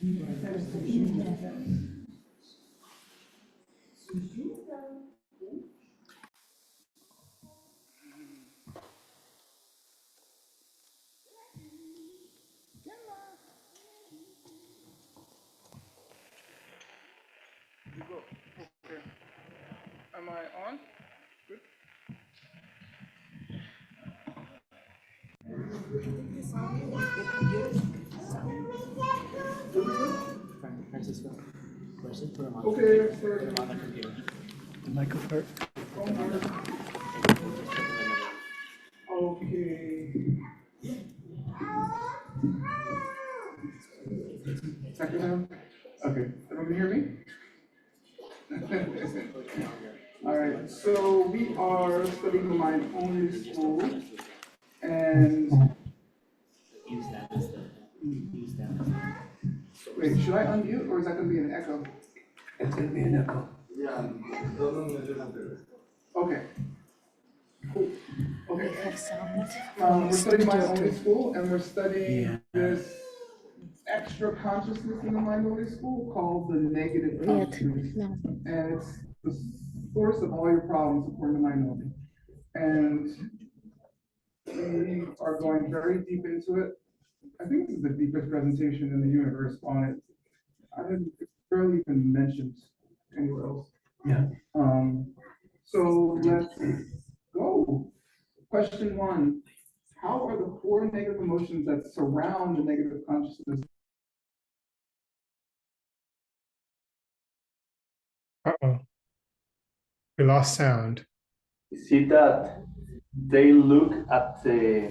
Okay. Am I on? Good. Francisco, where's it? Put him on Okay, put him on the computer. The microphone. Okay. Second round? Okay. Everyone can hear me? All right. So we are studying the mind only school, and Use that as the, use that. wait, should I unmute or is that going to be an echo? It's gonna be an echo. Okay. Cool. Okay. We have sound. We're studying mind only school, and we're studying Yeah. this extra consciousness in the mind only school called the negative consciousness. No. And it's the source of all your problems according to mind only. And we are going very deep into it. I think this is the deepest presentation in the universe on it. It's barely even mentioned anywhere else. Yeah. So let's go. Question 1. How are the 4 negative emotions that surround the negative consciousness? Uh-oh. We lost sound. See that they look at the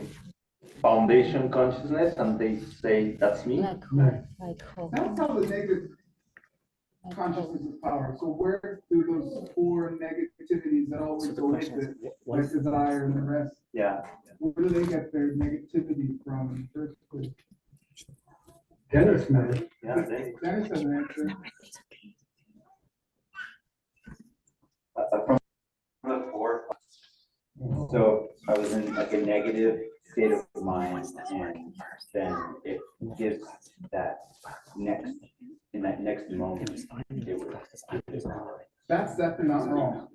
foundation consciousness and they say, that's me. Like Right. hope. That's how the negative consciousness is powered. So where do those 4 negativities that always go with it, like desire and the rest, Yeah. where do they get their negativity from in the first place? Dennis, man. Yeah, they, Dennis has an answer. From the 4. So I was in like a negative state of mind, and then it gives that next, in that next moment, it was. That's definitely not wrong.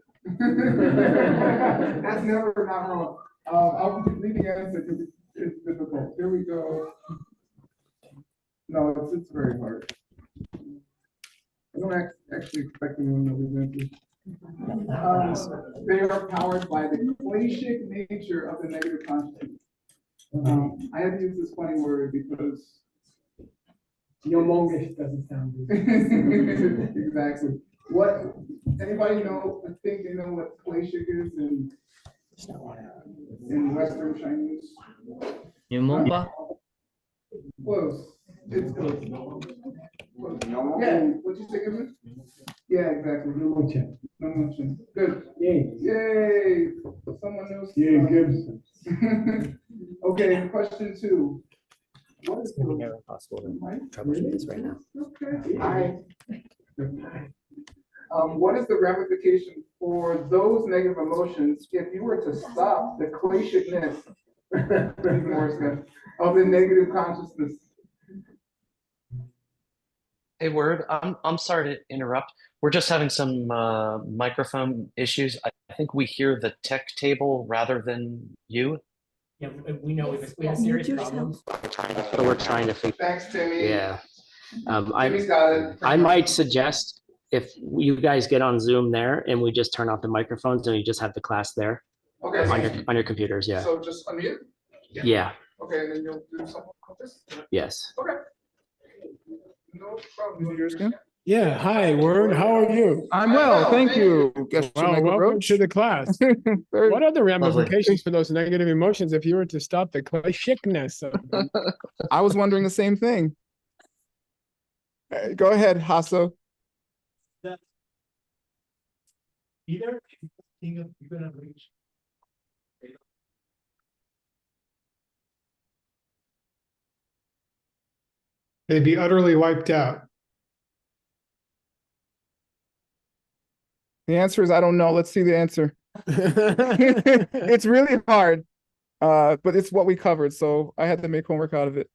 That's never not wrong. I'll read the answer because it's difficult. Here we go. No, it's very hard. I don't actually expect anyone to know these answers. They are powered by the Klashic nature of the negative consciousness. I had to use this funny word because Yomongish doesn't sound good. exactly. What anybody know? I think they know what Klashic is in Western Chinese. Yumumba? Close. It's close. Yeah. What'd you say, Gibson? Yeah, exactly. No motion. No motion. Good. Yay. Yay. Someone knows. Yay, Gibson. Okay, question 2. What is the Never possible to troubleshoot this right now. Okay. What is the ramification for those negative emotions if you were to stop the Klashicness of the negative consciousness? Hey, Word, I'm sorry to interrupt. We're just having some microphone issues. I think we hear the tech table rather than you. Yeah, we know we have serious problems. So we're trying to figure. Thanks, Timmy. Yeah. Timmy's got it. I might suggest if you guys get on Zoom there and we just turn off the microphones and you just have the class there Okay. on your computers. Yeah. So just unmute? Yeah. Okay, and then you'll do something like this? Yes. Okay. No problem. Yeah, hi, Word, how are you? I'm well, thank you. Geshe Well, Michael welcome Roach. to the class. Very- What are the ramifications for those negative emotions if you were to stop the Klashicness of them? I was wondering the same thing. Go ahead, Hasso. Either you're gonna reach. They'd be utterly wiped out. The answer is I don't know. Let's see the answer. It's really hard, but it's what we covered, so I had to make homework out of it.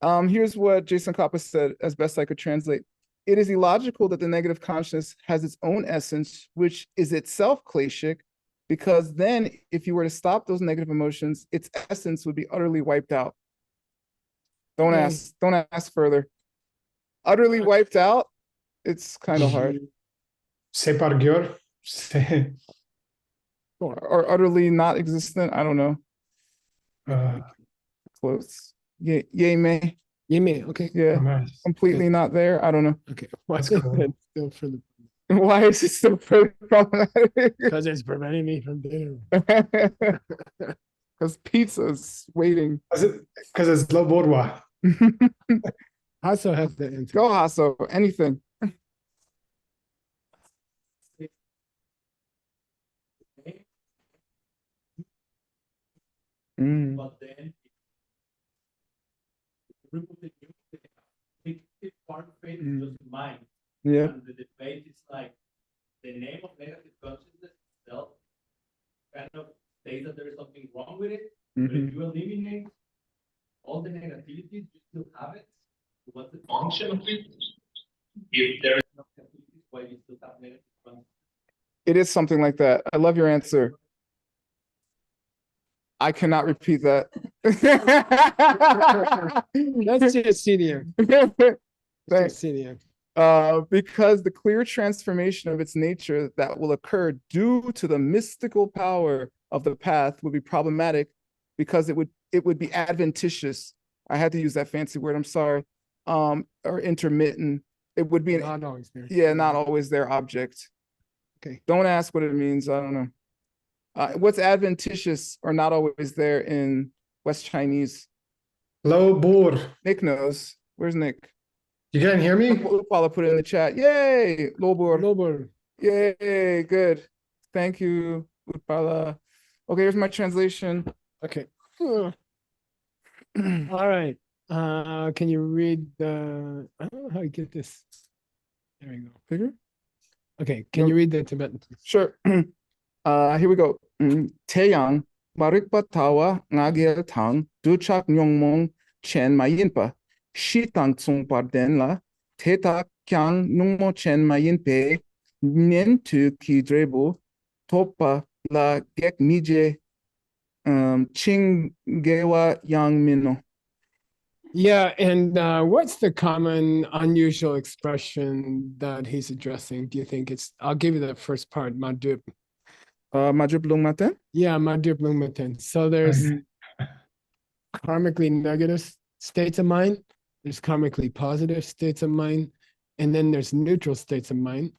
Here's what Jason Kappa said, as best I could translate. It is illogical that the negative consciousness has its own essence, which is itself kleshik, because then if you were to stop those negative emotions, its essence would be utterly wiped out. Don't ask further. Utterly wiped out, it's kind of hard. C'est par cœur. C'est, Or utterly not existent, I don't know. uh, Close. Yay, may. You mean, okay, Yeah, nice. completely not there. I don't know. okay. Why is That's it cool. still for the, Why is it so problematic? because it's preventing me from dinner. Because pizza's waiting. Because it's low bourgeois. Also has the answer. Go, Hasso, anything. Mm, But then remove the new big part of it is just mine. yeah. And the debate is like the name of negative consciousness itself kind of says that there is something wrong with it. But Mhm. if you eliminate all the negativities, you still have it. So what's the function of it? If there is no negativities, why you still have negative consciousness? It is something like that. I love your answer. I cannot repeat that. That's just CDM. Thanks. CDM. Because the clear transformation of its nature that will occur due to the mystical power of the path would be problematic because it would be adventitious. I had to use that fancy word, I'm sorry. Or intermittent. It would be an, Not always there. yeah, not always their object. Okay. Don't ask what it means. I don't know. What's adventitious or not always there in West Chinese? Low bour. Nick knows. Where's Nick? You can't hear me? Upala put it in the chat. Yay, Lobor. Global. Yay, good. Thank you, Upala. Okay, here's my translation. Okay. All right. Can you read the, I don't know how you get this. There we go. Figure? Okay, can you read the Tibetan? Please? Sure. Here we go. Taeyang, Marikbatawa, Ngagel Tang, Duchak Nyongmong, Chen Mayinpa, Shitang Tsung Pardenla, Teta Kyang Nyongmo Chen Mayinpe, Nentu Ki Drebo, Topa La Gek Nije, Ching Gewa Yang Mino. Yeah, and what's the common unusual expression that he's addressing? Do you think it's, I'll give you the first part, Madhup. Majup Lungmaten? Yeah, Madhup Lungmaten. So there's karmically negative states of mind, there's karmically positive states of mind, and then there's neutral states of mind.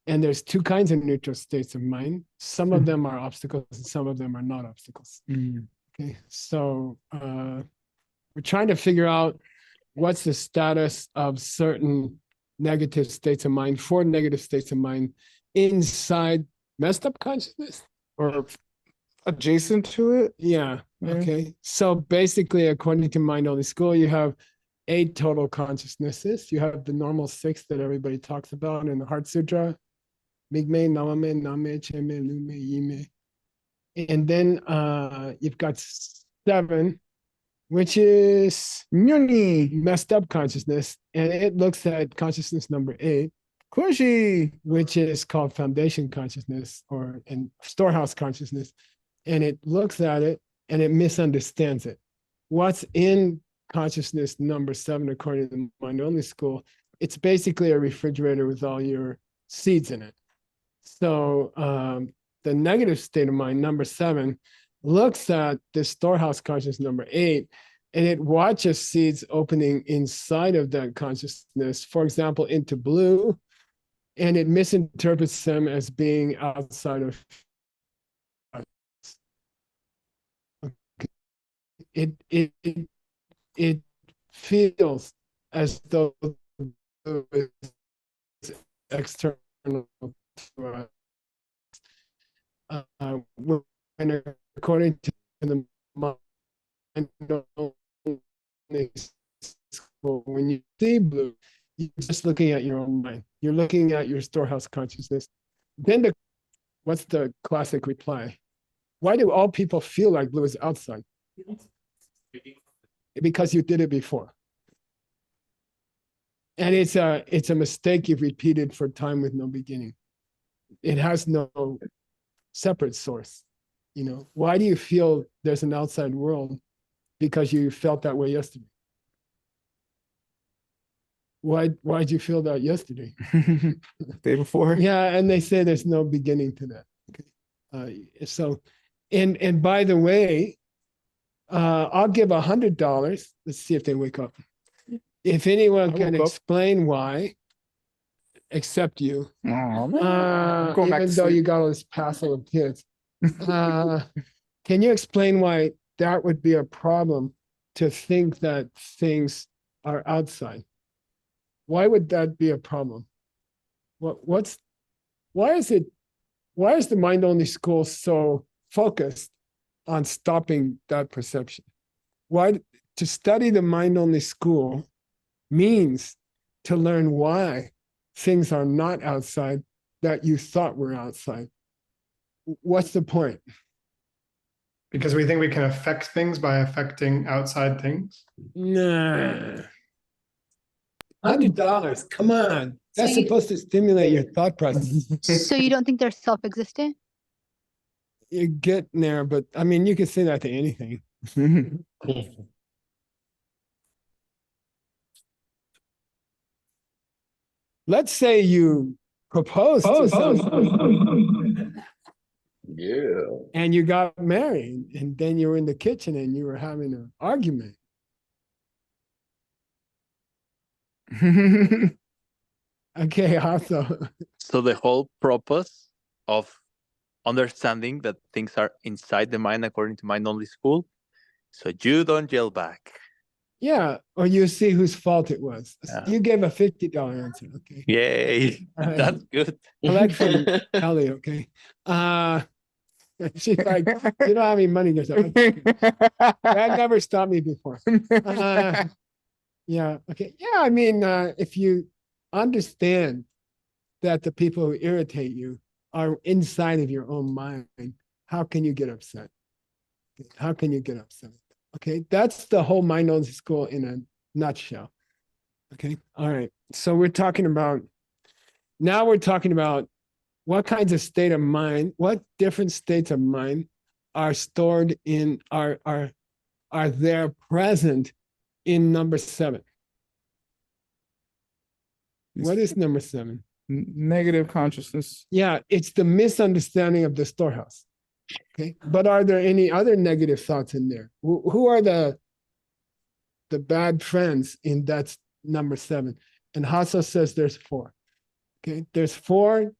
And there's two kinds of neutral states of mind. Some of them are obstacles and some of them are not obstacles. Okay, so we're trying to figure out what's the status of certain negative states of mind, four negative states of mind inside messed up consciousness or Adjacent to it? yeah. Yeah. Okay. So basically, according to Mind Only School, you have 8 total consciousnesses. You have the normal 6 that everybody talks about in the Heart Sutra. Migme, Namame, Name, Cheme, Lume, Yime. And then you've got 7, which is Nyoni, messed up consciousness. And it looks at consciousness number 8, Kushi. which is called foundation consciousness or and storehouse consciousness. And it looks at it and it misunderstands it. What's in consciousness number 7, according to the Mind Only School, it's basically a refrigerator with all your seeds in it. So the negative state of mind, number 7, looks at the storehouse consciousness number 8, and it watches seeds opening inside of that consciousness, for example, into blue, and it misinterprets them as being outside of it feels as though it's external to us. When according to the Mind Only School, when you see blue, you're just looking at your own mind. You're looking at your storehouse consciousness. Then what's the classic reply? Why do all people feel like blue is outside? Because you did it before. And it's a mistake you've repeated for time with no beginning. It has no separate source. You know, why do you feel there's an outside world? Because you felt that way yesterday. Why'd you feel that yesterday? Day before. Yeah, and they say there's no beginning to that. Okay. So, and by the way, I'll give $100. Let's see if they wake up. If anyone I can woke up. explain why, except you, Oh, man. Going back even to though you sleep. got all this passel of kids, can you explain why that would be a problem to think that things are outside? Why would that be a problem? Why is the mind-only school so focused on stopping that perception? Why to study the mind-only school means to learn why things are not outside that you thought were outside. What's the point? Because we think we can affect things by affecting outside things. Nah. $100, come on. That's So you- supposed to stimulate your thought process. So you don't think they're self-existent? You're getting there, but I mean, you can say that to anything. Let's say you propose to someone Yeah. and you got married, and then you were in the kitchen and you were having an argument. Okay, also. So the whole purpose of understanding that things are inside the mind according to mind only school, so you don't yell back. Yeah, or you see whose fault it was. Yeah. You gave a $50 answer, okay? Yay, All right. that's good. Collect from Kelly, okay? She's like, you don't have any money. That never stopped me before. Yeah, okay. Yeah, I mean, if you understand that the people who irritate you are inside of your own mind, how can you get upset? How can you get upset? Okay, that's the whole mind only school in a nutshell. Okay, all right. So we're talking about what kinds of state of mind, what different states of mind are stored in are there present in number 7. What is number 7? Negative consciousness. Yeah, it's the misunderstanding of the storehouse. Okay, but are there any other negative thoughts in there? Who are the bad friends in that number 7? And Hasso says there's 4. Okay, there's 4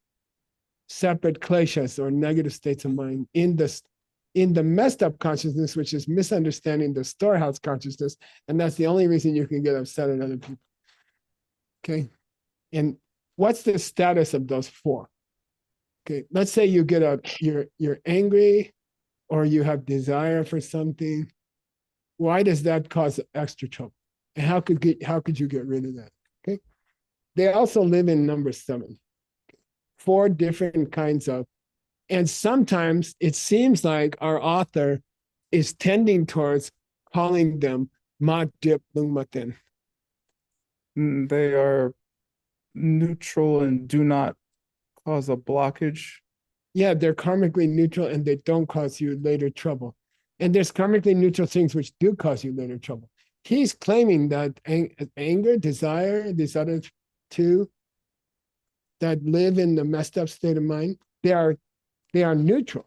separate kleshas or negative states of mind in the messed up consciousness, which is misunderstanding the storehouse consciousness, and that's the only reason you can get upset at other people. Okay, and what's the status of those 4? Okay, let's say you get you're angry or you have desire for something. Why does that cause extra trouble? And how could you get rid of that? Okay, they also live in number 7. 4 different kinds of, and sometimes it seems like our author is tending towards calling them ma dip lung maten. They are neutral and do not cause a blockage. Yeah, they're karmically neutral and they don't cause you later trouble. And there's karmically neutral things which do cause you later trouble. He's claiming that anger, desire, these other 2 that live in the messed up state of mind, they are neutral.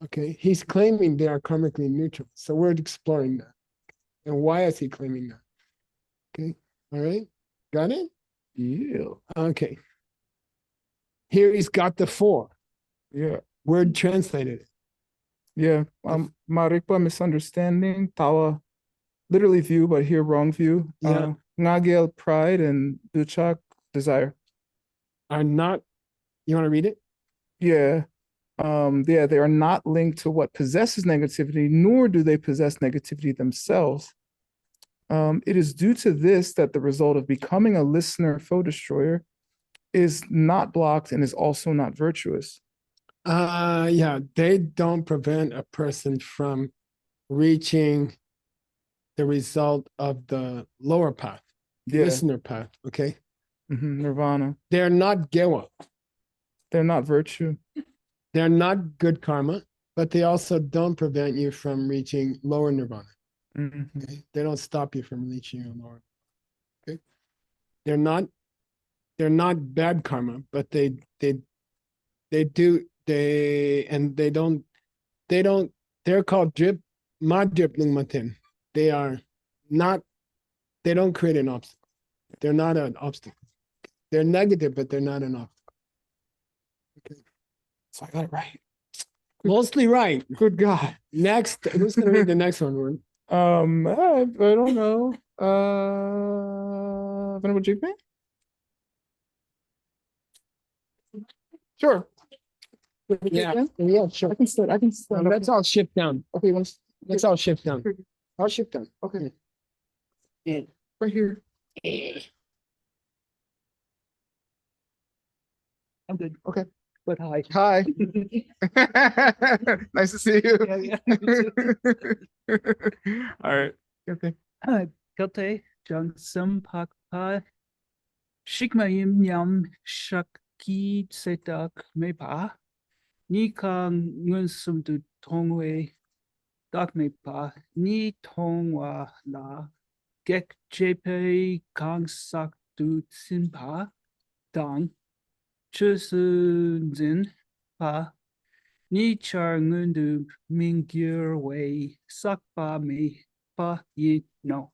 Okay, he's claiming they are karmically neutral. So we're exploring that. And why is he claiming that? Okay, all right, got it? Yeah. Okay. Here he's got the 4. Yeah. Word translated. Yeah. Marikpa misunderstanding, tawa literally view, but here wrong view. Yeah. Ngagel pride and duchak desire. Are not, you want to read it? Yeah. Yeah, they are not linked to what possesses negativity, nor do they possess negativity themselves. It is due to this that the result of becoming a listener foe destroyer is not blocked and is also not virtuous. Yeah, they don't prevent a person from reaching the result of the lower path. Yeah. listener path, okay? Nirvana. They're not gewa. They're not virtue. They're not good karma, but they also don't prevent you from reaching lower nirvana. Okay? They don't stop you from reaching your lower. Okay. They're not bad karma, but they don't, they're called drip ma drip lung matin. They are not, they don't create an obstacle. They're not an obstacle. They're negative, but they're not an obstacle. Okay. So I got it right. Mostly right. Good God. Next, who's gonna read the next one, Warren? I don't know. Venerable Jigme? Sure. Yeah, sure. I can start. Let's all shift down. Okay, Let's all shift down. I'll shift down. okay. Yeah. Right here. I'm good. Okay. But hi. Hi. Nice to see you. Yeah, All right. Okay. Kote Johnson Pakpa Shikmayim Yam Shaki Setak Mepa Nika Ngunsum du Tongwe Dak Mepa Ni Tongwa La Gek Jepe Kang Sak du Simpa Dang Chusun Pa Ni Char Ngundu Mingyur Wei Sakpa Me Pa Yi No.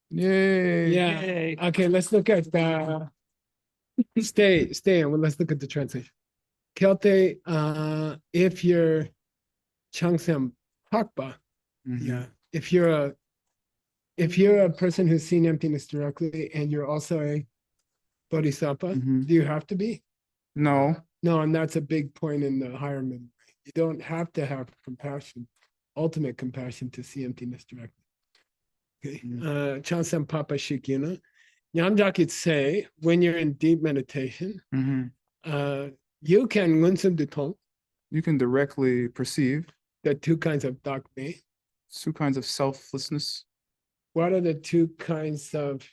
Yay. Yeah. Yay. Okay, let's look at the stay. Well, let's look at the translation. Kelte, if you're Changsam Pakpa, yeah. If you're a person who's seen emptiness directly and you're also a bodhisattva, do you have to be? No. No, and that's a big point in the higher middle way. You don't have to have compassion, ultimate compassion, to see emptiness directly. Okay. Chansam Papa Shikina. Nyamja could say when you're in deep meditation, you can ngunsum dutong, You can directly perceive the two kinds of dakme. two kinds of selflessness What are the two kinds of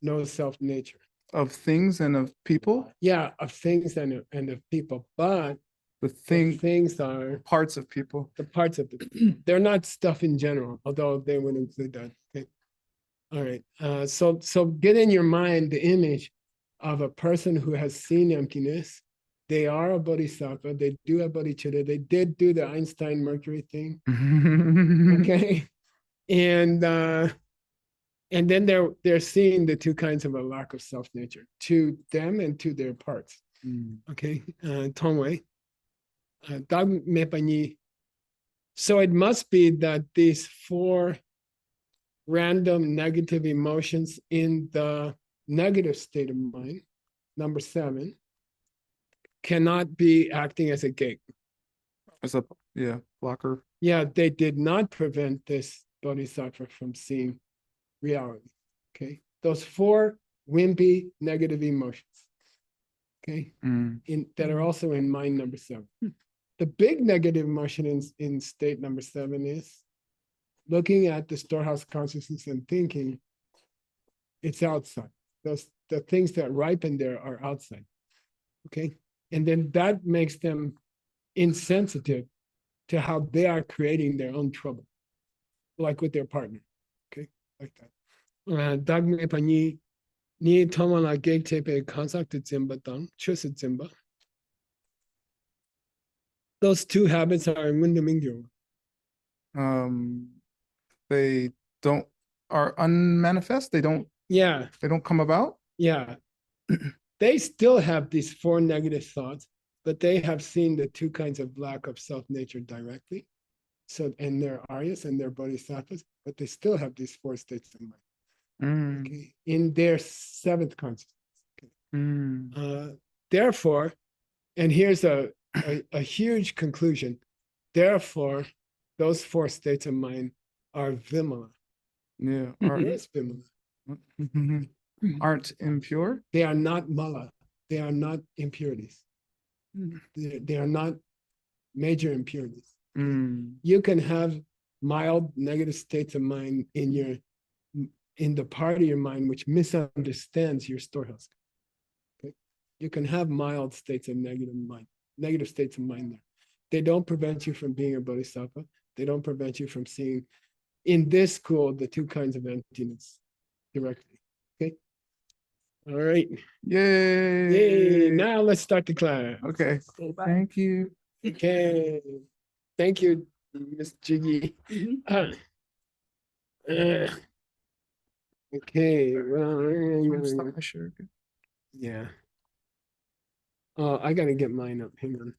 no self nature? of things and of people. Yeah, of things and of people, but The the things are parts of people. the parts of it. They're not stuff in general, although they would include that. Okay. All right. So get in your mind the image of a person who has seen emptiness. They are a bodhisattva. They do have bodhicitta. They did do the Einstein Mercury thing. Okay. And then they're seeing the two kinds of a lack of self nature to them and to their parts. Okay. Tongwei. Dag Mepani. So it must be that these four random negative emotions in the negative state of mind, number 7, cannot be acting as a gate. As a blocker. Yeah, they did not prevent this bodhisattva from seeing reality. Okay. Those 4 wimpy negative emotions. Okay. That are also in mind number 7. The big negative emotion in state number 7 is looking at the storehouse consciousness and thinking it's outside. The things that ripen there are outside. Okay. And then that makes them insensitive to how they are creating their own trouble, like with their partner. Okay. Like that. Dagme pani ni tomala gegtepe contact zimba dang, chusa zimba. Those 2 habits are Mundamingyo. They are unmanifest. They don't come about. Yeah. They still have these 4 negative thoughts, but they have seen the 2 kinds of lack of self nature directly. So, and they're Aryas and they're Bodhisattvas, but they still have these 4 states of mind. Okay. In their 7th consciousness. Okay. Therefore, and here's a huge conclusion. Therefore, those 4 states of mind are Vimala. Yeah. Yes, Vimala. Aren't impure. They are not mala. They are not impurities. They are not major impurities. You can have mild negative states of mind in your in the part of your mind which misunderstands your storehouse. Okay? You can have mild states of negative states of mind there. They don't prevent you from being a bodhisattva. They don't prevent you from seeing in this school the two kinds of emptiness directly. Okay. All right. Yay. Yay. Now let's start the class. Okay. Thank you. Okay. Thank you, Miss Jiggy. Okay. Well, Stop my shirt. yeah. Oh, I gotta get mine up. Hang on.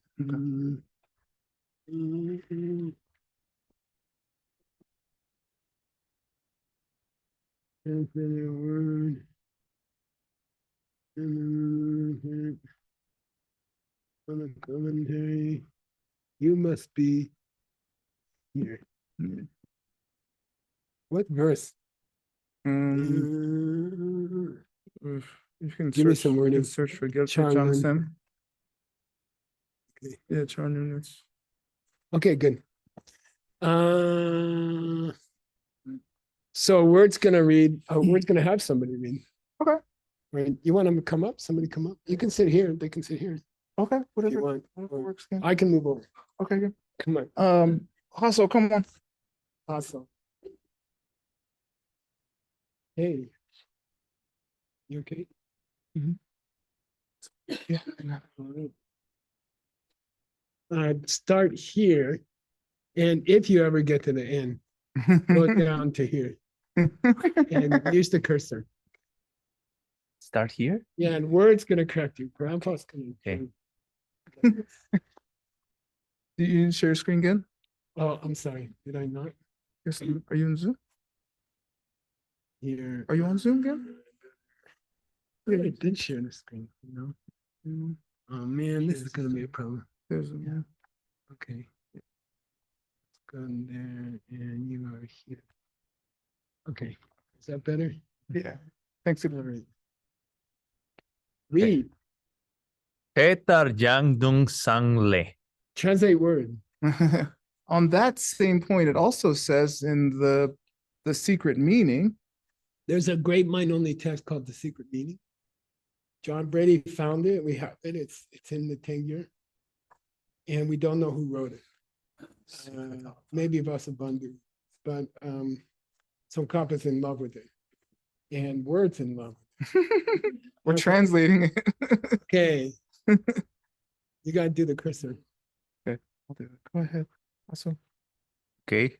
Infinite word. On a commentary. You must be here. What verse? You can Give me search, some you wording. can search for Geshe Changnam. Michael. Okay. Yeah, Changnam. Okay, good. So word's gonna read. Word's gonna have somebody read. Okay. Right. You want them to come up? Somebody come up. You can sit here. They can sit here. Okay. If Whatever. you want. Whatever works. Good. I can move over. Okay. Good. Come on. Hasso, come on. Awesome. Hey. You okay? Yeah. All right. Start here, and if you ever get to the end, go down to here and use the cursor. Start here. Yeah, and word's gonna correct you. Grandpa's gonna. Okay. Do you share your screen again? Oh, I'm sorry. Did I not? Yes. Are you on Zoom? Here. Are you on Zoom again? Yeah, I did share the screen. You know. Oh man, this is gonna be a problem. There's Zoom. Yeah. Okay. Let's go in there, and you are here. Okay. Is that better? Yeah. Thanks. All right. Read. Petar Yang Dung Sang Le. Translate word. On that same point, it also says in the secret meaning. There's a great mind-only text called The Secret Meaning. John Brady found it. We have it. It's in the Tengyur. And we don't know who wrote it. Maybe Vasubandhu. But Tsongkhapa's in love with it. And Word's in love. We're translating it. Okay. You gotta do the cursor. Okay, I'll do it. Go ahead. Awesome. Okay.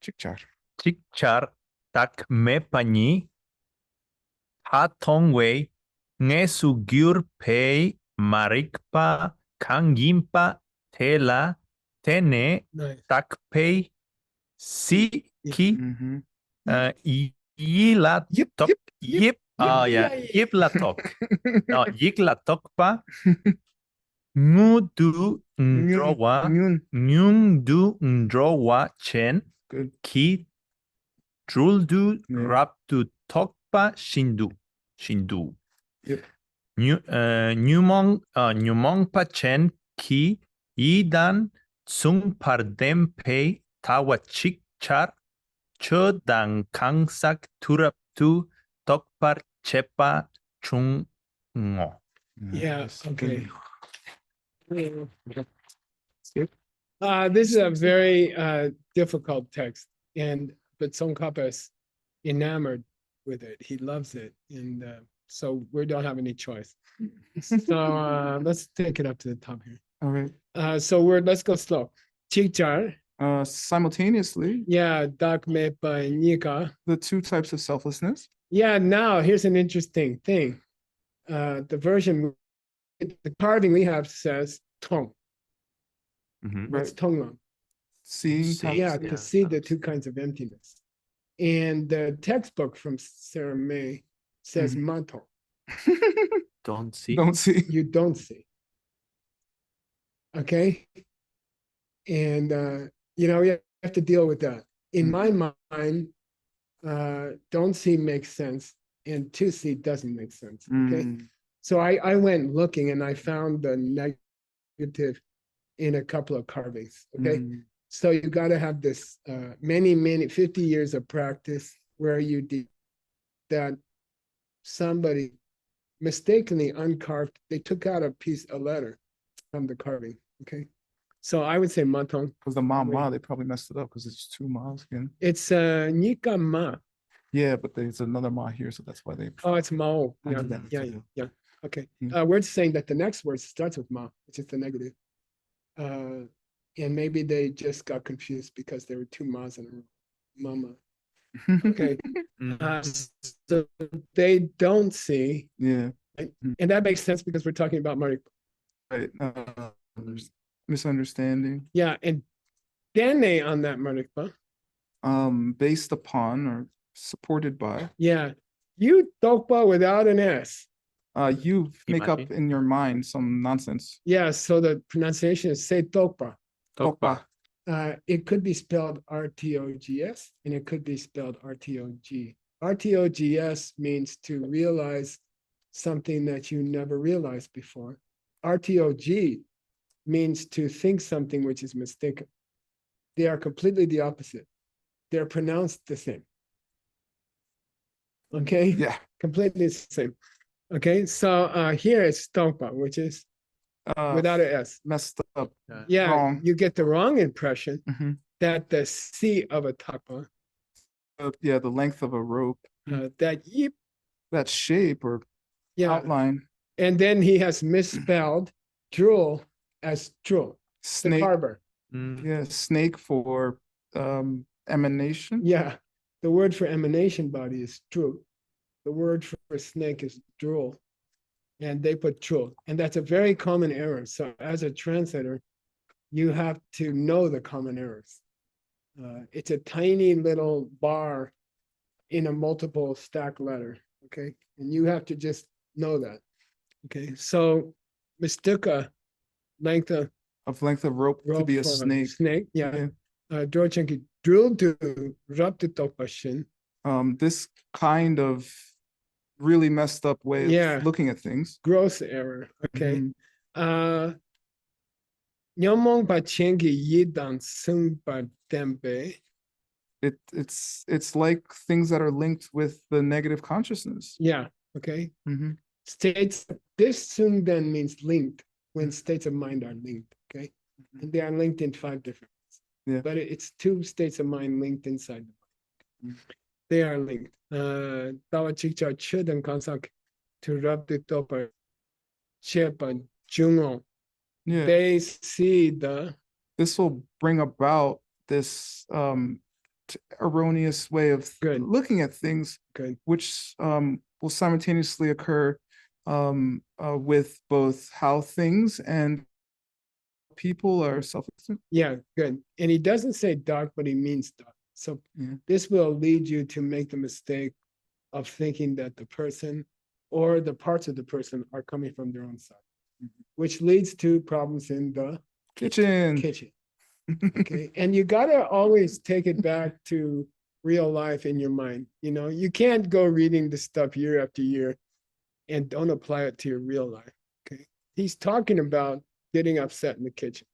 Chikchar. Chikchar tak me pani ha tong wei nge sugyur pei marikpa kangimpa tela tene Nice. tak pei si ki Mm-hmm. yila tok yip yeah. yip la tok no yik la tok pa ngudu ndrowa nyung du ndrowa chen Good. ki druldu Yeah. raptu tokpa shindu. Yep. Nyumong pa chen ki yidan tsung pardem pe tawa chik char chodang kangsak turaptu tokpar chepa chung ngo. Yeah, okay. This is a very difficult text, but Tsongkhapa is enamored with it. He loves it, and so we don't have any choice. So let's take it up to the top here. All right. So let's go slow. Chikchar. Simultaneously. Yeah, dak me pa nika. The two types of selflessness. Yeah. Now here's an interesting thing. The version, the carving we have says tong. What's tonglang? Seeing. Yeah, to see the two kinds of emptiness. And the textbook from Sarah May says mato. Don't see. Don't see. You don't see. Okay. And you have to deal with that. In my mind, don't see makes sense, and to see doesn't make sense. Okay. So I went looking and I found the negative in a couple of carvings. Okay. So you got to have this many 50 years of practice where you did that somebody mistakenly uncarved, they took out a letter from the carving. Okay. So I would say matong. Because the ma, they probably messed it up because it's two ma's again. It's nika ma. Yeah, but there's another ma here, so that's why they. Oh, it's mao. I Yeah, did that yeah, too. yeah. Okay. Mm. We're saying that the next word starts with ma, which is the negative. And maybe they just got confused because there were two ma's in a row. Mama. Okay. So they don't see. Yeah. Right? And that makes sense because we're talking about Mari. Right. Misunderstanding. Yeah, and Dene on that Marikpa. Based upon or supported by. Yeah. You Tokpa without an S. You make up in your mind some nonsense. Yeah, so the pronunciation is say Tokpa. Tokpa. It could be spelled RTOGS and it could be spelled RTOG. RTOGS means to realize something that you never realized before. RTOG means to think something which is mistaken. They are completely the opposite. They're pronounced the same. Okay? Yeah. Completely the same. Okay, so here it's Tokpa, which is without an S. Messed up. Yeah, wrong. you get the wrong impression Mm-hmm. that the C of a takpa, Yeah, the length of a rope. that yip, That shape or outline. And then he has misspelled drool as drool. Snake. The carver. Yeah, snake for emanation. Yeah, the word for emanation body is drool. The word for snake is drool. And they put drool. And that's a very common error. So as a translator, you have to know the common errors. It's a tiny little bar in a multiple stack letter, okay? And you have to just know that, okay? So mistuka, length of rope to be a snake. Snake, yeah. Drochenki drill to raptitopashin. This kind of really messed up way of looking at things. Gross error, okay? Nyomong Pachengi Yidan Sumpa Tempe. It's like things that are linked with the negative consciousness. Yeah, okay. Mm-hmm. States, this Sung then means linked when states of mind are linked, okay? And they are linked in 5 different ways. Yeah. But it's 2 states of mind linked inside the mind. They are linked. Tawa Chikcha Chudan Kansak to rub the topper Chepa Jungo. Yeah. They see the. This will bring about this erroneous way of looking at things, which will simultaneously occur with both how things and people are self-existent. Yeah, good. And he doesn't say dark, but he means dark. So this will lead you to make the mistake of thinking that the person or the parts of the person are coming from their own side, which leads to problems in the kitchen. Okay, and you gotta always take it back to real life in your mind. You know, you can't go reading this stuff year after year and don't apply it to your real life. Okay, he's talking about getting upset in the kitchen.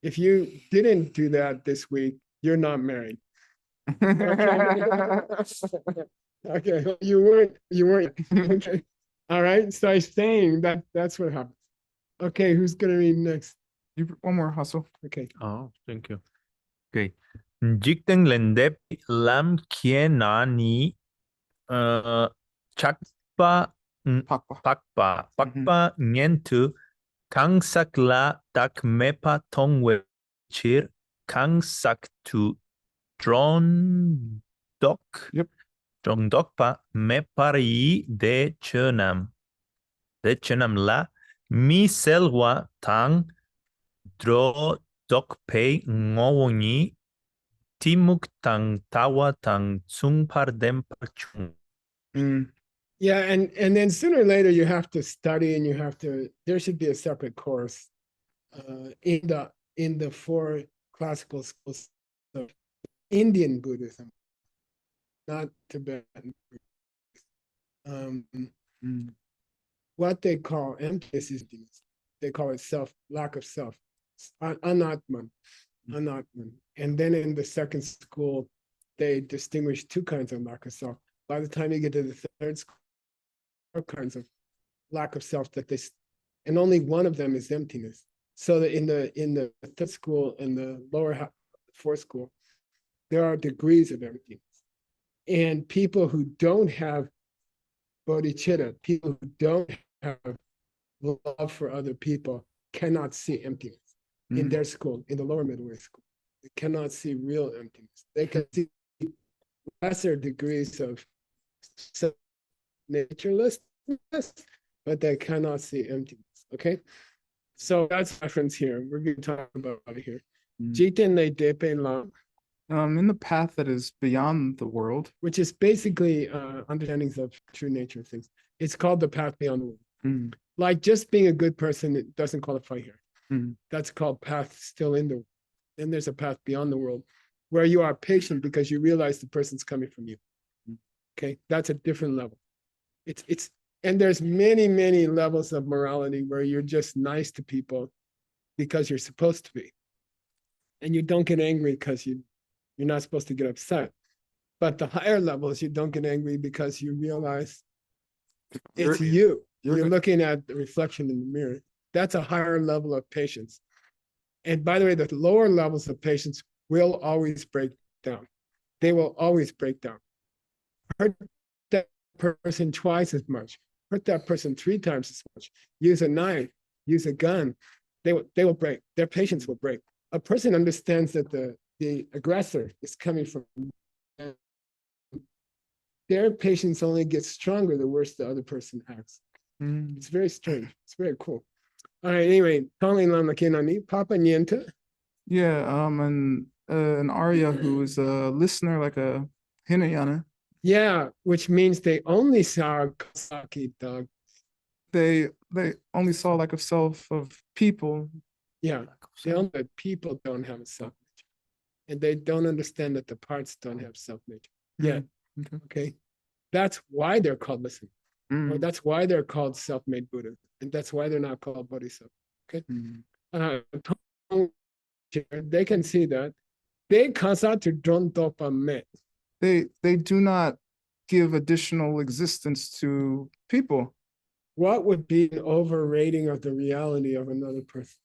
If you didn't do that this week, you're not married. Okay, you weren't. Okay, all right. So I'm saying that's what happens. Okay, who's gonna read next? One more hustle. Okay. Oh, thank you. Okay. Jikten lendep lam kienani chakpa pakpa nyentu kangsakla tak mepa tongwe chir kangsak tu drone dok. Yep. Drone dokpa mepari de chunam. De chunam la mi selwa tang dro dok pei ngowoni timuk tang tawa tang tsung par dem par chung. Yeah, and then sooner or later you have to study and you have to. There should be a separate course in the 4 classical schools of Indian Buddhism, not Tibetan. What they call emptiness is they call it self, lack of self, anatman. I'm not. And then in the second school, they distinguish two kinds of lack of self. By the time you get to the third school, all kinds of lack of self that and only one of them is emptiness. So that in the third school and the lower fourth school, there are degrees of emptiness. And people who don't have bodhicitta, people who don't have love for other people, cannot see emptiness in their school, in the lower middle way school. They cannot see real emptiness. They can see lesser degrees of naturelessness, but they cannot see emptiness. Okay, so that's reference here. We're going to talk about it here. Jiten le depe lam, In the path that is beyond the world, which is basically understandings of true nature of things. It's called the path beyond the world. Like just being a good person, it doesn't qualify here. That's called path still in the world. Then there's a path beyond the world where you are patient because you realize the person's coming from you. Okay, that's a different level. And there's many levels of morality where you're just nice to people because you're supposed to be. And you don't get angry because you're not supposed to get upset. But the higher levels, you don't get angry because you realize it's you. You're looking at the reflection in the mirror. That's a higher level of patience. And by the way, the lower levels of patience will always break down. They will always break down. Hurt that person twice as much. Hurt that person 3 times as much. Use a knife, use a gun. They will break. Their patience will break. A person understands that the aggressor is coming from them. Their patience only gets stronger the worse the other person acts. It's very strange. It's very cool. All right, anyway, calling Lama Kinani, Papa Niente. Yeah, an Arya who is a listener, like a Hinayana. Yeah, which means they only saw Kasaki dog. They only saw lack of self of people. Yeah, they only people don't have a self nature. And they don't understand that the parts don't have self nature. Yeah. Okay. That's why they're called listening. Or that's why they're called self-made Buddha. And that's why they're not called Bodhisattva. Okay. They can see that. They They do not give additional existence to people. What would be an overrating of the reality of another person?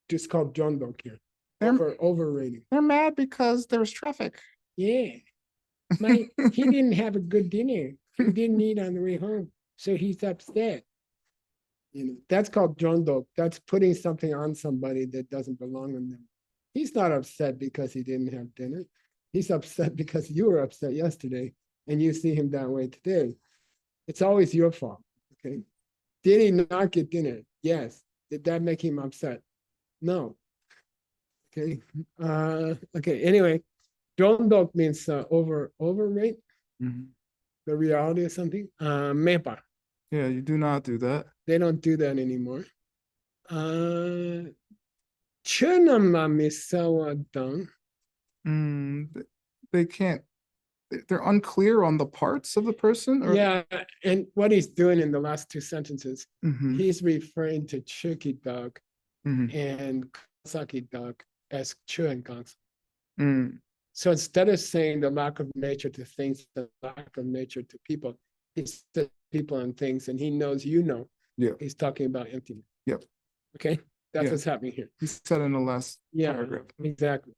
Just called Jondok here. Overrating. They're mad because there's traffic. Yeah. He didn't have a good dinner. He didn't eat on the way home. So he's upset. That's called Jondok. That's putting something on somebody that doesn't belong on them. He's not upset because he didn't have dinner. He's upset because you were upset yesterday and you see him that way today. It's always your fault. Okay. Did he not get dinner? Yes. Did that make him upset? No. Okay. Okay. Anyway, Jondok means overrate the reality of something. Mepa. Yeah, you do not do that. They don't do that anymore. Chunama misawa dang. They can't. They're unclear on the parts of the person. Or... Yeah, and what he's doing in the last 2 sentences, he's referring to Chuki dog and Kasaki dog as Chu and Gansu. So instead of saying the lack of nature to things, the lack of nature to people, he said people and things, and he knows Yeah. he's talking about emptiness. Yep. Okay, that's what's happening here. He said in the last paragraph. Exactly.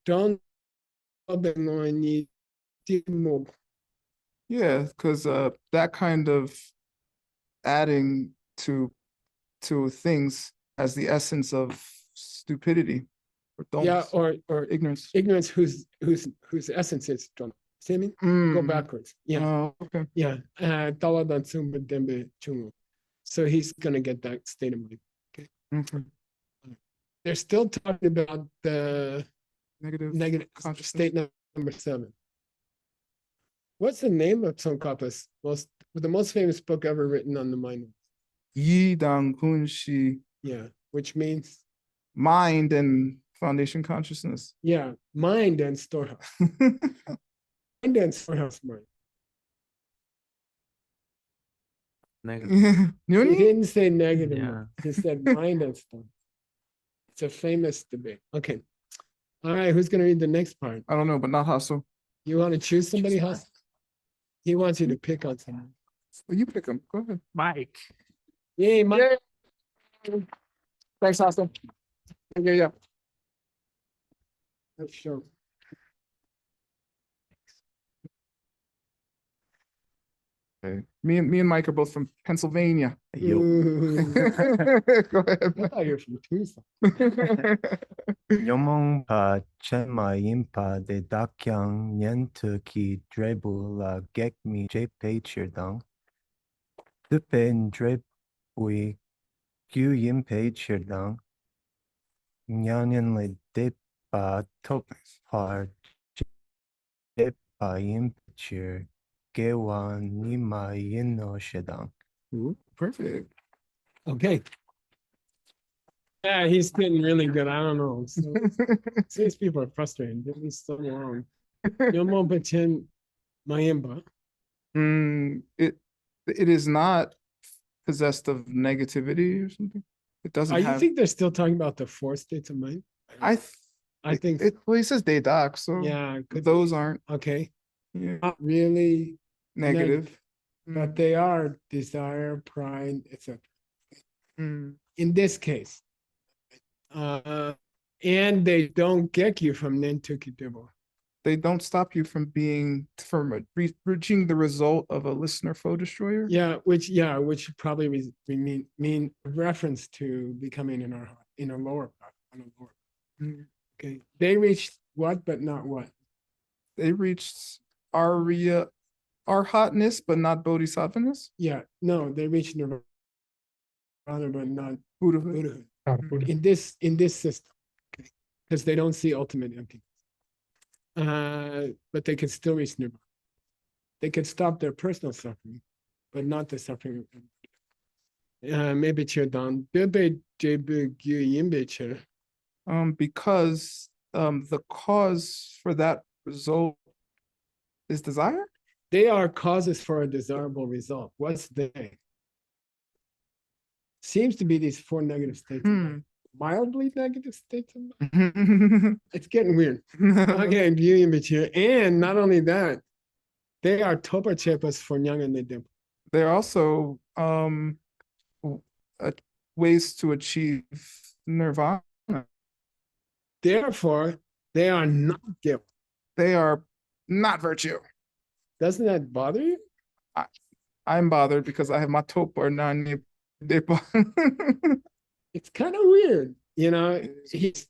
Don't. Yeah, because that kind of adding to things as the essence of stupidity. Or ignorance. Ignorance whose essence is John. See what I mean? Go backwards. Yeah. Okay. Yeah. So he's gonna get that state of mind. Okay. They're still talking about the negative state number 7. What's the name of Tsongkhapa's the most famous book ever written on the mind? Yi Dang Kun Shi. Yeah, which means mind and foundation consciousness. Yeah, mind and storehouse. Mind and storehouse mind. Negative. He didn't say negative. Yeah. He said mind and storehouse. It's a famous debate. Okay. All right, who's gonna read the next part? I don't know, but not hustle. You want to choose somebody else? He wants you to pick on someone. Well, you pick him. Go ahead. Mike. Yay, Mike. Thanks, hustle. Yeah. Let's show. Okay. Me and Mike are both from Pennsylvania. Ooh. Go ahead. I thought you were from Tucson. Nyomong pa chema impa de dakyang nyentu ki drebu la gek mi je chirdang. Dupen drebui kyu yimpe chirdang. Nyanyan le depa top par depa yimpe chir gewa nima yino shedang. Ooh, perfect. Okay. Yeah, he's getting really good. I don't know. So, these people are frustrated. This is so long. Yomo Bachen Mayimba. It is not possessed of negativity or something. It doesn't You have. think they're still talking about the four states of mind? I think. Well, he says they doc, so Yeah, those aren't okay. Yeah. Not really negative. but they are desire, pride, etc. In this case. And they don't get you from Nentuki Dibble. They don't stop you from reaching the result of a listener foe destroyer. Yeah, which probably mean reference to becoming in a lower path, on a lower path. Okay, they reached what, but not what? They reached our hotness, but not bodhisattvaness. Yeah, no, they reached nirvana, but not Buddhahood. Buddhahood. In this system, okay, because they don't see ultimate emptiness. But they can still reach nirvana. They can stop their personal suffering, but not the suffering of everybody. Maybe Chirdan, because the cause for that result is desire. They are causes for a desirable result. What's they? Seems to be these four negative states. Mildly negative states. It's getting weird. Okay, and not only that, they are topa chepas for Nyang and Nidim. They're also ways to achieve nirvana. Therefore, they are not guilt. They are not virtue. Doesn't that bother you? I'm bothered because I have my topa or non. It's kind of weird, he's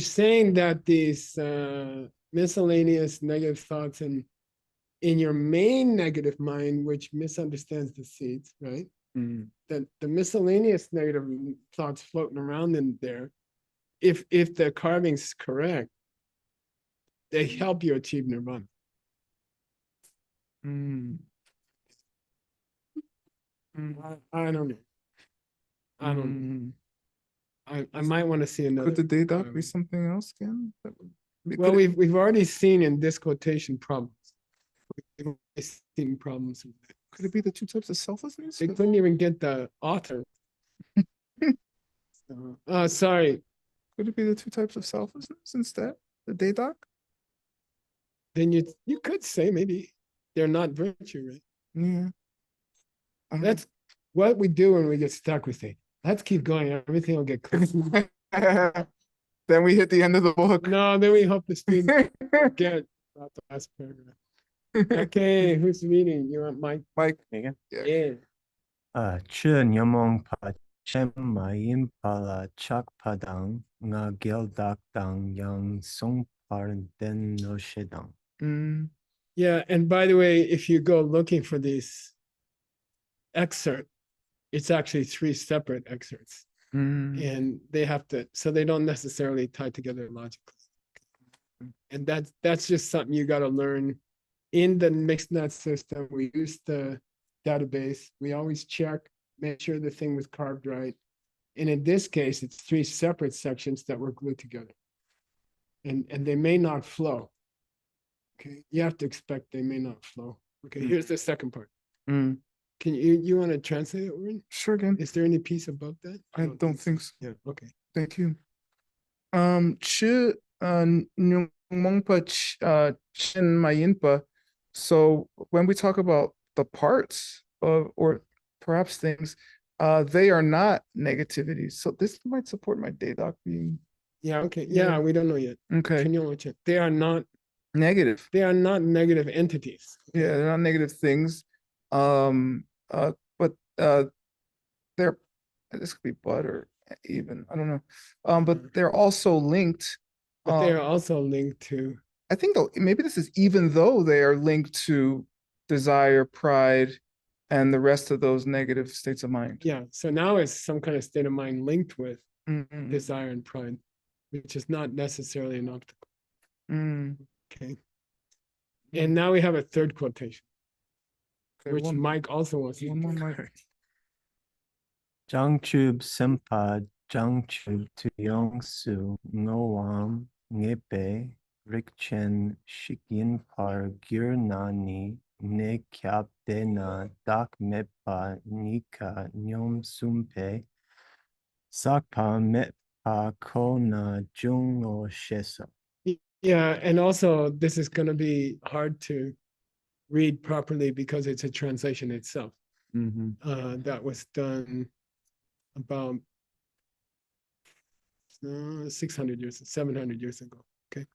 saying that these miscellaneous negative thoughts in your main negative mind, which misunderstands the seeds, right? That the miscellaneous negative thoughts floating around in there, if the carving's correct, they help you achieve nirvana. I don't know. I don't know. I might want to see another. Could the day doc be something else again? Well, we've already seen in this quotation problems. We've already seen problems with that. Could it be the two types of selflessness? They couldn't even get the author. Sorry. Could it be the two types of selflessness instead? The day doc? Then you could say maybe they're not virtue, right? Yeah. That's what we do when we get stuck. We say, let's keep going. Everything will get clear. Then we hit the end of the book. No, then we hope the student get about the last paragraph. Okay, who's reading? You want Mike? Mike. Yeah. Chun yomong pa chem mayin pala chak padang nga gel dak dang yang song par den no shedang. Yeah, and by the way, if you go looking for this excerpt, it's actually 3 separate excerpts. And they have to, so they don't necessarily tie together logically. And that's just something you got to learn. In the mixed net system, we use the database. We always check, make sure the thing was carved right. And in this case, it's 3 separate sections that were glued together. And they may not flow. Okay, you have to expect they may not flow. Okay, here's the second part. Can you want to translate it, Orin? Sure, again. Is there any piece above that? I don't think so. Yeah, okay. Thank you. Chi Nyungmongpa Chin Mayinpa. So when we talk about the parts of, or perhaps things, they are not negativities. So this might support my Dadoc being Yeah, okay. Yeah, we don't know yet. okay. They are not Negative. They are not negative entities. Yeah, they're not negative things. But they're, this could be but or even, I don't know. But they're also linked. But they are also linked to, I think though, maybe this is even though they are linked to desire, pride, and the rest of those negative states of mind. yeah. So now it's some kind of state of mind linked with Mm, desire and pride, which is not necessarily an obstacle. mm. Okay. And now we have a third quotation, Okay, which Mike also wants to. one more, Mike. 장축 sempa 장축 투영수 노암 ngepe rikchen shikin par girnani ne kyap dena dak mepa nika nyom sumpe sakpa mepa kona jungo shesa. Yeah, and also this is going to be hard to read properly because it's a translation itself. That was done about 600 years, 700 years ago. Okay.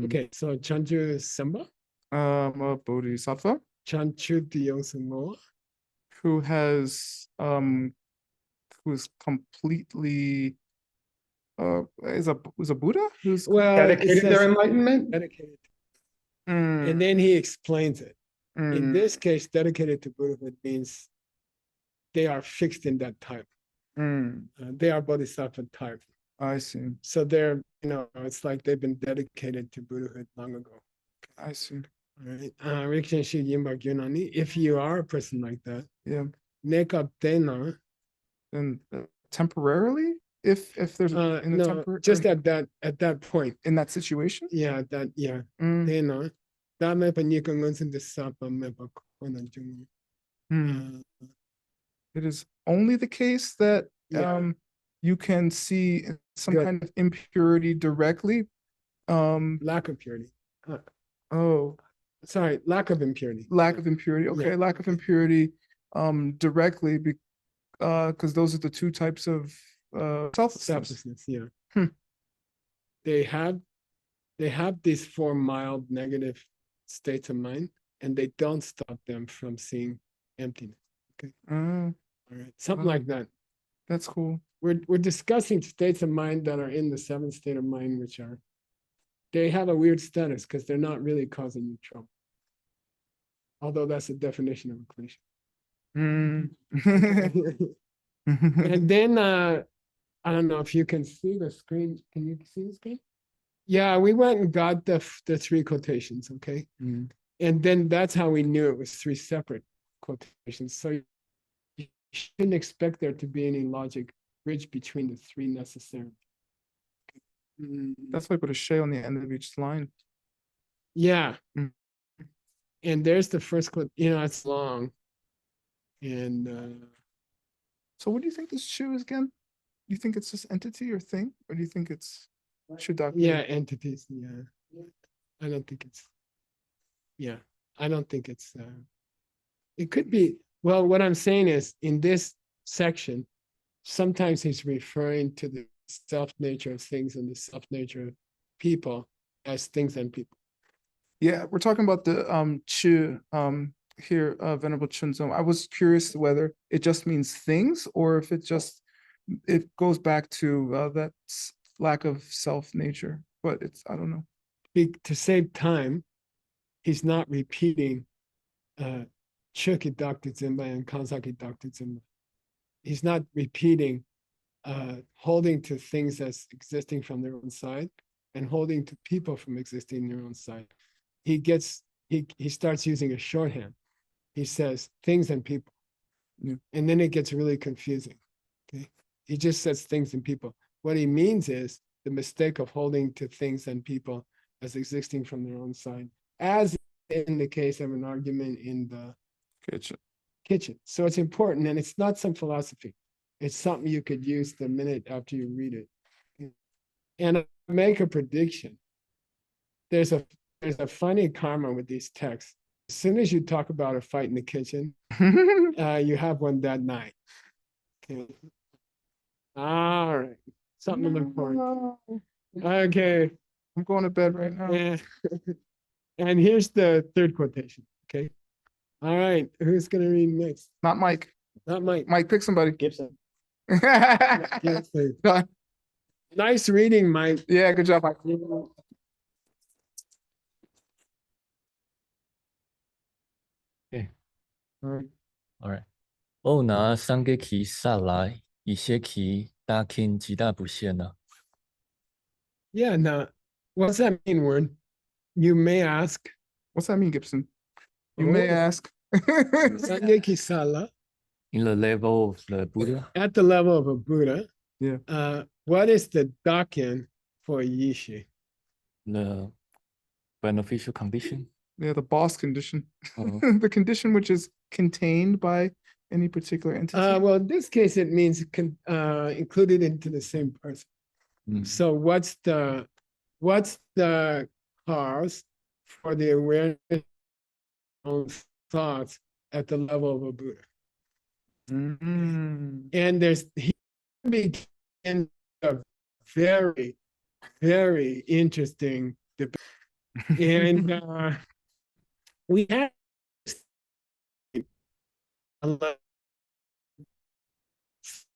Okay, so Chanchu Samba, A bodhisattva Chanchu Diyongsumo, who's completely is a Buddha who's Dedicated to their enlightenment? Dedicated. And then he explains it. In this case, dedicated to Buddhahood means they are fixed in that type. They are bodhisattva type. I see. So they're, it's like they've been dedicated to Buddhahood long ago. I see. All right. Rikshen Shi Yimba Gyunani, if you are a person like that, Yeah. Nekap Tena, Then temporarily, if there's in a no, temporary, just at that point. in that situation. Yeah, Tena. That mepa nika ngonsin de sapa mepa kona jungu. It is only the case that Yeah. you can see some Good. kind of impurity directly. Lack of purity. Oh, Sorry, lack of impurity. lack of impurity. Okay, lack of impurity directly because those are the two types of selflessness. Selflessness, yeah. They have these four mild negative states of mind, and they don't stop them from seeing emptiness. Okay. All right. Something like that. That's cool. We're discussing states of mind that are in the seventh state of mind, which are, they have a weird status because they're not really causing you trouble. Although that's the definition of a cliche. And then I don't know if you can see the screen. Can you see the screen? Yeah, we went and got the three quotations, okay? And then that's how we knew it was three separate quotations. So you shouldn't expect there to be any logic bridge between the three necessarily. That's why I put a she on the end of each line. Yeah. And there's the first clip, it's long. And so what do you think this shoe is again? Do you think it's just entity or thing? Or do you think it's Shudak? yeah, entities, yeah. I don't think it's, it could be, well, what I'm saying is in this section, sometimes he's referring to the self-nature of things and the self-nature of people as things and people. Yeah, we're talking about the Chu here, Venerable Xuanzang. I was curious whether it just means things or if it goes back to that lack of self-nature, but I don't know. To save time, he's not repeating Chuki Dr. Zimba and Kanzaki Dr. Zimba. He's not repeating holding to things as existing from their own side and holding to people from existing in their own side. He starts using a shorthand. He says things and people. And then it gets really confusing. Okay. He just says things and people. What he means is the mistake of holding to things and people as existing from their own side, as in the case of an argument in the kitchen. So it's important, and it's not some philosophy. It's something you could use the minute after you read it. And I make a prediction. There's a funny karma with these texts. As soon as you talk about a fight in the kitchen, you have one that night. Okay. All right. Something to look forward to. Okay. I'm going to bed right now. And here's the third quotation. Okay. All right. Who's gonna read next? Not Mike. Not Mike. Mike, pick somebody. Gibson. Gibson. Nice reading, Mike. Yeah, good job, Mike. Okay. All right. All right. 哦，那三个期下来，一些期大概极大不限呢。 Yeah, now, what's that mean, word? You may ask. What's that mean, Gibson? You may ask. Sangeki Sala. In the level of the Buddha. At the level of a Buddha. Yeah. What is the dakin for Yishi? The beneficial condition. Yeah, the boss condition. Uh-huh. The condition which is contained by any particular entity. Well, in this case, it means included into the same person. So what's the cause for the awareness of thoughts at the level of a Buddha? And he begins a very, very interesting debate. And we had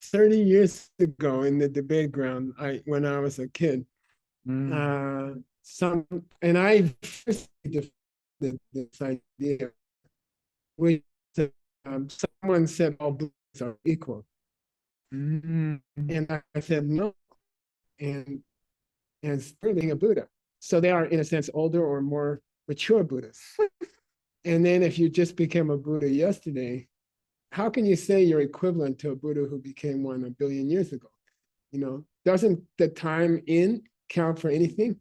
30 years ago in the debate ground, when I was a kid, I first defended this idea, which someone said all Buddhists are equal. And I said no, and certainly a Buddha. So they are, in a sense, older or more mature Buddhists. And then if you just became a Buddha yesterday, how can you say you're equivalent to a Buddha who became one 1 billion years ago? You know, doesn't the time in count for anything?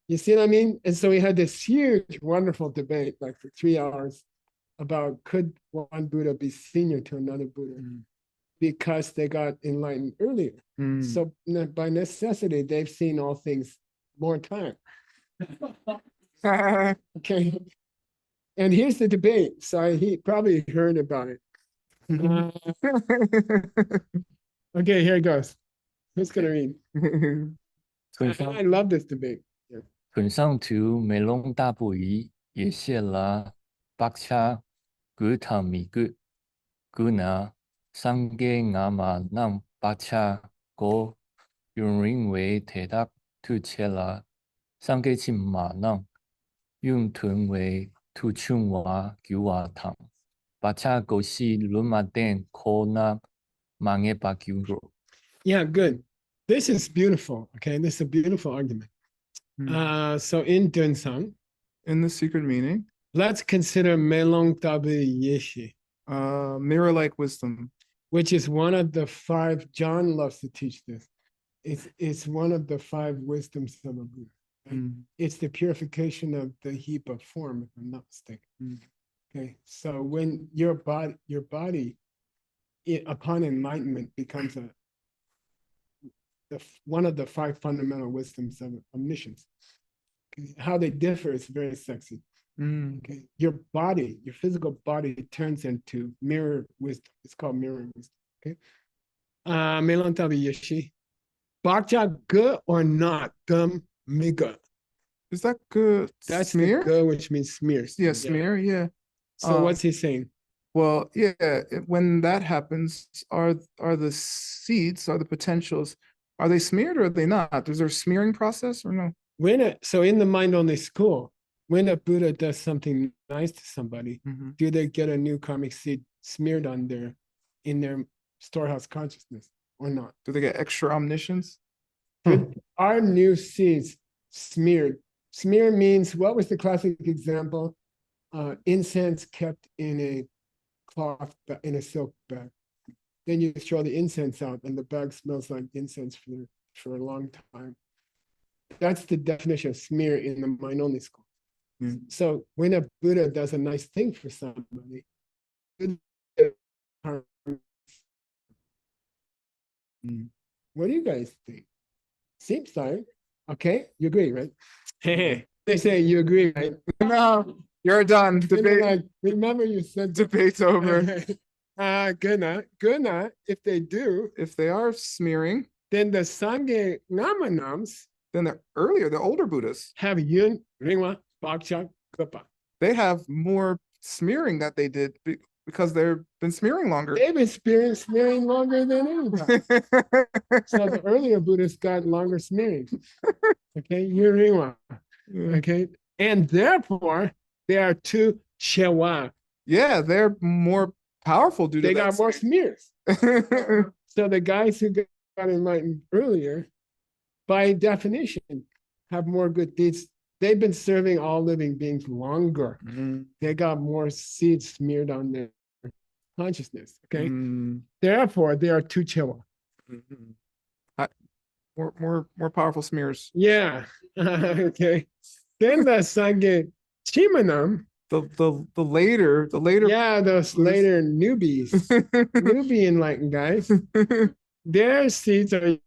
You see what I mean? And so we had this huge, wonderful debate, like for 3 hours, about could one Buddha be senior to another Buddha because they got enlightened earlier. So by necessity, they've seen all things more time. Okay. And here's the debate. So he probably heard about it. Okay, here it goes. Who's gonna read? I love this debate. 本上图美龙大不宜，也写了白茶古汤米古古那三个阿玛南白茶果用人为铁达土切了三个亲马南用豚为土春瓦九瓦汤白茶果是伦马店可那mange八九罗。 Yeah, good. This is beautiful. Okay, this is a beautiful argument. So in Dunsang, in the secret meaning, let's consider Melong Tabi Yeshi. Mirror-like wisdom. Which is one of the 5, John loves to teach this. It's one of the 5 wisdoms of a Buddha. Right? It's the purification of the heap of form, if I'm not mistaken. Okay, so when your body upon enlightenment becomes one of the 5 fundamental wisdoms of omniscience. Okay. How they differ is very sexy. Okay, your body, your physical body turns into mirror wisdom. It's called mirror wisdom. Okay, Melantabi Yeshi, Bakja good or not? Gum miga. Is that good? That's smear? The good, which means smears. Yeah, smear. Yeah. So what's he saying? Well, yeah. When that happens, are the seeds, are the potentials, are they smeared or are they not? Is there a smearing process or no? So in the mind-only school, when a Buddha does something nice to somebody, do they get a new karmic seed smeared on in their storehouse consciousness or not? Do they get extra omniscience? Are new seeds smeared? Smear means, what was the classic example? Incense kept in a cloth, in a silk bag. Then you throw the incense out and the bag smells like incense for a long time. That's the definition of smear in the mind-only school. So when a Buddha does a nice thing for somebody, What do you guys think? Seems like, okay, you agree, right? They say you agree, right? No, you're done. Debate. Remember you said Debate's over. good night. Good night. If they do, If they are smearing, then the Sangye Namanams then the older Buddhists, have Yun, Ringwa, Bakcha, Kupa. they have more smearing that they did because they've been smearing longer. They've been smearing longer than anybody. So the earlier Buddhists got longer smearing. Okay, Yun, Ringwa. Okay, and therefore they are two Chewa. Yeah, they're more powerful due to They that got more smears. So the guys who got enlightened earlier, by definition, have more good deeds. They've been serving all living beings longer. They got more seeds smeared on their consciousness. Okay. Therefore, they are two Chewa. More powerful smears. Yeah. Okay. Then the Sangye Chimanam. The later. Yeah, those later newbies, newbie enlightened guys. Their seeds are.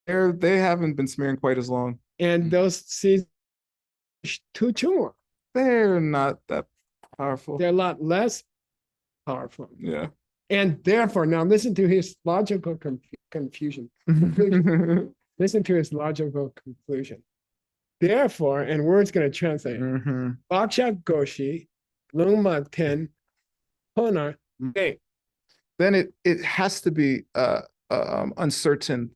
They haven't been smearing quite as long. And those seeds, too chua. They're not that powerful. They're a lot less powerful. Yeah. And therefore, now listen to his logical conclusion. Listen to his logical conclusion. Therefore, and word's going to translate. Baksha Goshi, Lungma Ten, Honar, Day. Then it has to be uncertain.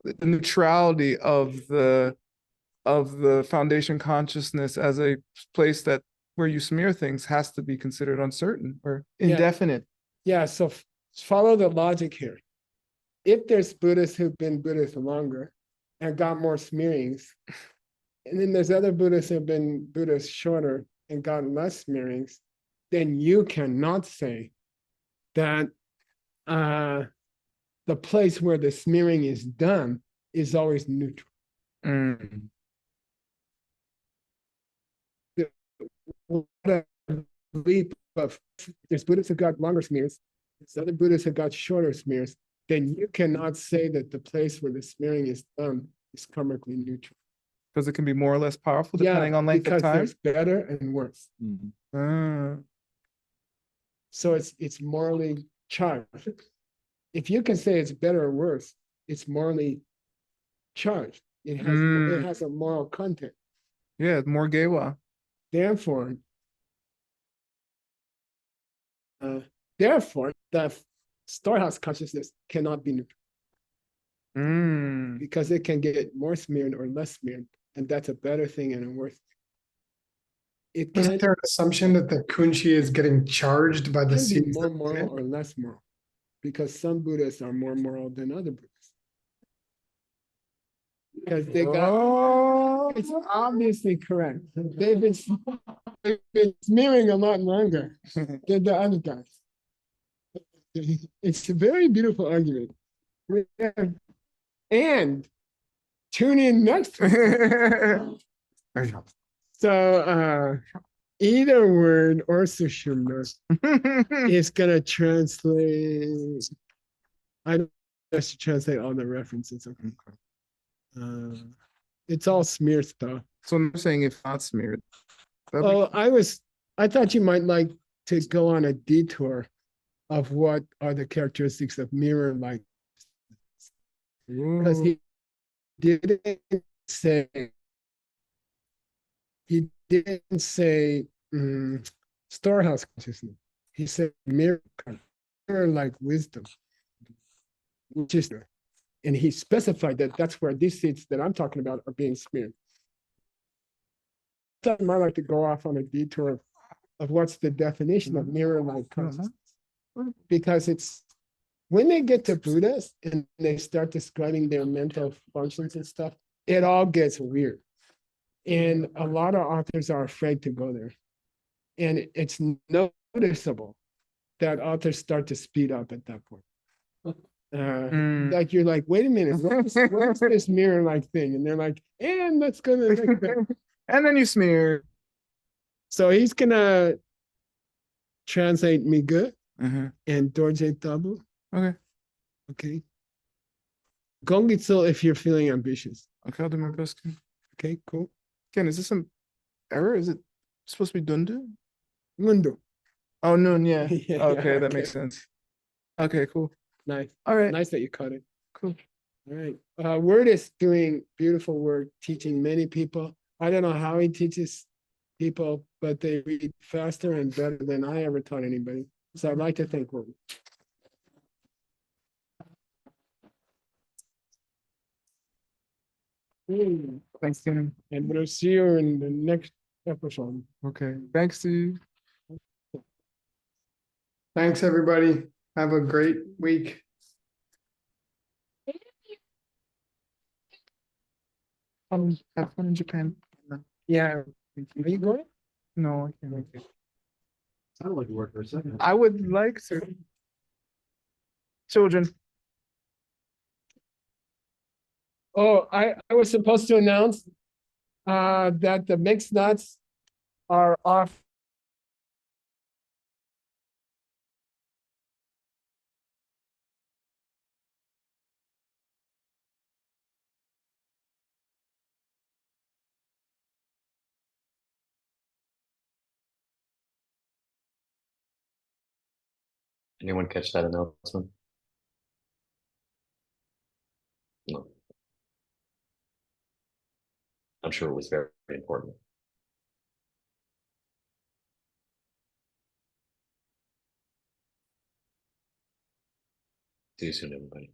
The neutrality of the foundation consciousness as a place that where you smear things has to be considered uncertain or indefinite. Yeah, so follow the logic here. If there's Buddhists who've been Buddhists longer and got more smearings, and then there's other Buddhists who've been Buddhists shorter and got less smearings, then you cannot say that the place where the smearing is done is always neutral. What a leap of, there's Buddhists who got longer smears, there's other Buddhists who got shorter smears, then you cannot say that the place where the smearing is done is karmically neutral. Because it can be more or less powerful depending on length of time. There's better and worse. So it's morally charged. If you can say it's better or worse, it's morally charged. It has a moral content. Yeah, more gewa. Therefore, the storehouse consciousness cannot be neutral. Because it can get more smeared or less smeared, and that's a better thing and a worse thing. Isn't there an assumption that the kunshi is getting charged by the It can be seeds? more moral or less moral, because some Buddhists are more moral than other Buddhists. Because they got, it's obviously correct. They've been smearing a lot longer than the other guys. It's a very beautiful argument. And tune in next week. So either word or sushumna is gonna translate. I don't have to translate all the references. It's all smear stuff. So I'm saying if not smeared. I thought you might like to go on a detour of what are the characteristics of mirror like. Because he didn't say storehouse consciousness. He said mirror like wisdom, which is, and he specified that that's where these seeds that I'm talking about are being smeared. I might like to go off on a detour of what's the definition of mirror like consciousness, because it's when they get to Buddhas and they start describing their mental functions and stuff, it all gets weird. And a lot of authors are afraid to go there. And it's noticeable that authors start to speed up at that point. Like you're like, wait a minute, what is this mirror-like thing? And they're like, and let's go to the next thing. And then you smear. So he's gonna translate me good. and Dorje Tabu. Okay. Okay. Gongitsu if you're feeling ambitious. Okay, I'll do my best. Okay, cool. Ken, is this an error? Is it supposed to be Dundu? Mundo. Oh, noon, yeah. Yeah, Okay, that okay. makes sense. Okay, cool. Nice. All right. Nice that you caught it. Cool. All right. Word is doing beautiful work, teaching many people. I don't know how he teaches people, but they read faster and better than I ever taught anybody. So I'd like to thank Word. Thanks, Ken. And we'll see you in the next episode. Okay. Thanks to you. Thanks, everybody. Have a great week. Have fun in Japan. Yeah. Are you going? No, I can't make it. I would like to work for a second. I would like to. Children. Oh, I was supposed to announce that the mixed nuts are off. Anyone catch that announcement? No. I'm sure it was very, very important. See you soon, everybody.